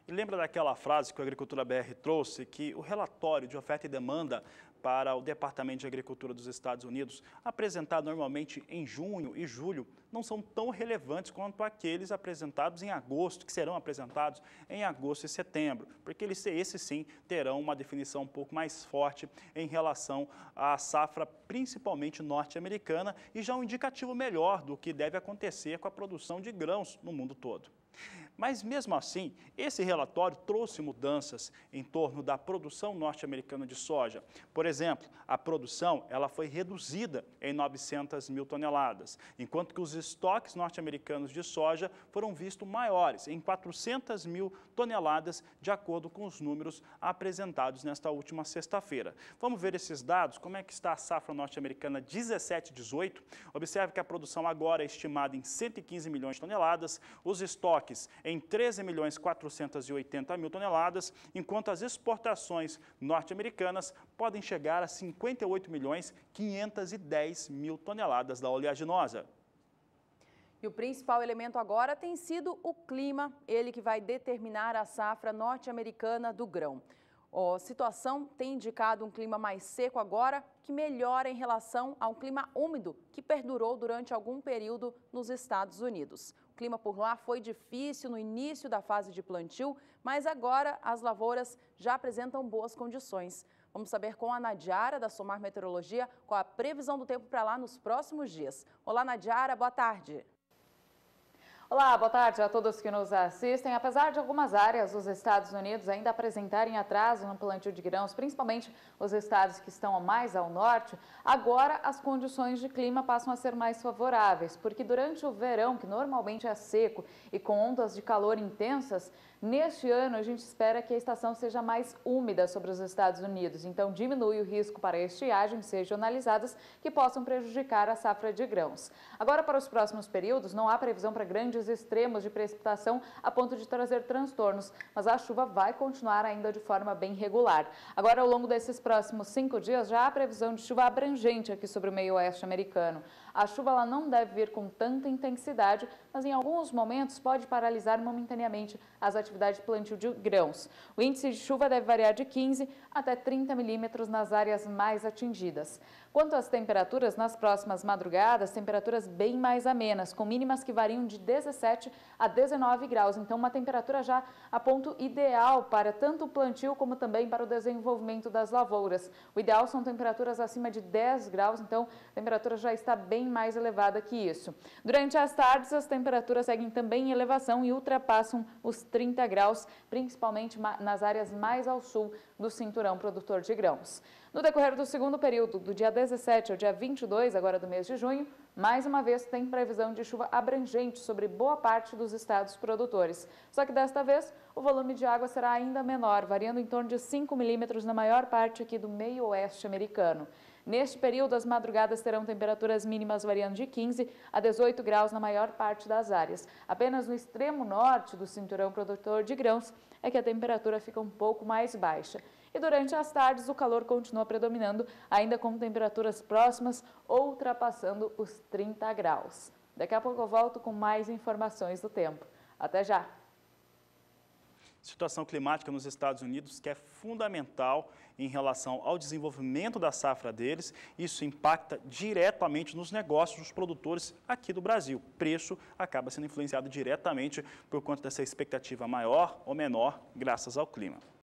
E lembra daquela frase que o Agricultura BR trouxe, que o relatório de oferta e demanda para o Departamento de Agricultura dos Estados Unidos, apresentado normalmente em junho e julho, não são tão relevantes quanto aqueles apresentados em agosto, que serão apresentados em agosto e setembro, porque esses sim terão uma definição um pouco mais forte em relação à safra, principalmente norte-americana, e já um indicativo melhor do que deve acontecer com a produção de grãos no mundo todo. Mas, mesmo assim, esse relatório trouxe mudanças em torno da produção norte-americana de soja. Por exemplo, a produção foi reduzida em 900 mil toneladas, enquanto que os estoques norte-americanos de soja foram vistos maiores, em 400 mil toneladas, de acordo com os números apresentados nesta última sexta-feira. Vamos ver esses dados, como é que está a safra norte-americana 17-18. Observe que a produção agora é estimada em 115 milhões de toneladas, os estoques em 13.480.000 toneladas, enquanto as exportações norte-americanas podem chegar a 58.510.000 toneladas da oleaginosa. E o principal elemento agora tem sido o clima, ele que vai determinar a safra norte-americana do grão. A situação tem indicado um clima mais seco agora, que melhora em relação a um clima úmido que perdurou durante algum período nos Estados Unidos. O clima por lá foi difícil no início da fase de plantio, mas agora as lavouras já apresentam boas condições. Vamos saber com a Nadiara, da Somar Meteorologia, qual a previsão do tempo para lá nos próximos dias. Olá, Nadiara, boa tarde. Olá, boa tarde a todos que nos assistem. Apesar de algumas áreas dos Estados Unidos ainda apresentarem atraso no plantio de grãos, principalmente os estados que estão mais ao norte, agora as condições de clima passam a ser mais favoráveis, porque durante o verão, que normalmente é seco e com ondas de calor intensas, neste ano a gente espera que a estação seja mais úmida sobre os Estados Unidos, então diminui o risco para estiagens regionalizadas que possam prejudicar a safra de grãos. Agora, para os próximos períodos, não há previsão para grandes extremos de precipitação a ponto de trazer transtornos, mas a chuva vai continuar ainda de forma bem regular. Agora, ao longo desses próximos 5 dias, já há previsão de chuva abrangente aqui sobre o meio oeste americano. A chuva ela não deve vir com tanta intensidade, mas em alguns momentos pode paralisar momentaneamente as atividades de plantio de grãos. O índice de chuva deve variar de 15 até 30 milímetros nas áreas mais atingidas. Quanto às temperaturas, nas próximas madrugadas, temperaturas bem mais amenas, com mínimas que variam de 17 a 19 graus. Então, uma temperatura já a ponto ideal para tanto o plantio como também para o desenvolvimento das lavouras. O ideal são temperaturas acima de 10 graus, então a temperatura já está bem mais elevada que isso. Durante as tardes, as temperaturas seguem também em elevação e ultrapassam os 30 graus, principalmente nas áreas mais ao sul do cinturão produtor de grãos. No decorrer do segundo período, do dia 17 ao dia 22, agora do mês de junho, mais uma vez tem previsão de chuva abrangente sobre boa parte dos estados produtores. Só que desta vez, o volume de água será ainda menor, variando em torno de 5 milímetros na maior parte aqui do meio oeste americano. Neste período, as madrugadas terão temperaturas mínimas variando de 15 a 18 graus na maior parte das áreas. Apenas no extremo norte do cinturão produtor de grãos é que a temperatura fica um pouco mais baixa. E durante as tardes, o calor continua predominando, ainda com temperaturas próximas ou ultrapassando os 30 graus. Daqui a pouco eu volto com mais informações do tempo. Até já! Situação climática nos Estados Unidos que é fundamental em relação ao desenvolvimento da safra deles. Isso impacta diretamente nos negócios dos produtores aqui do Brasil. O preço acaba sendo influenciado diretamente por conta dessa expectativa maior ou menor graças ao clima.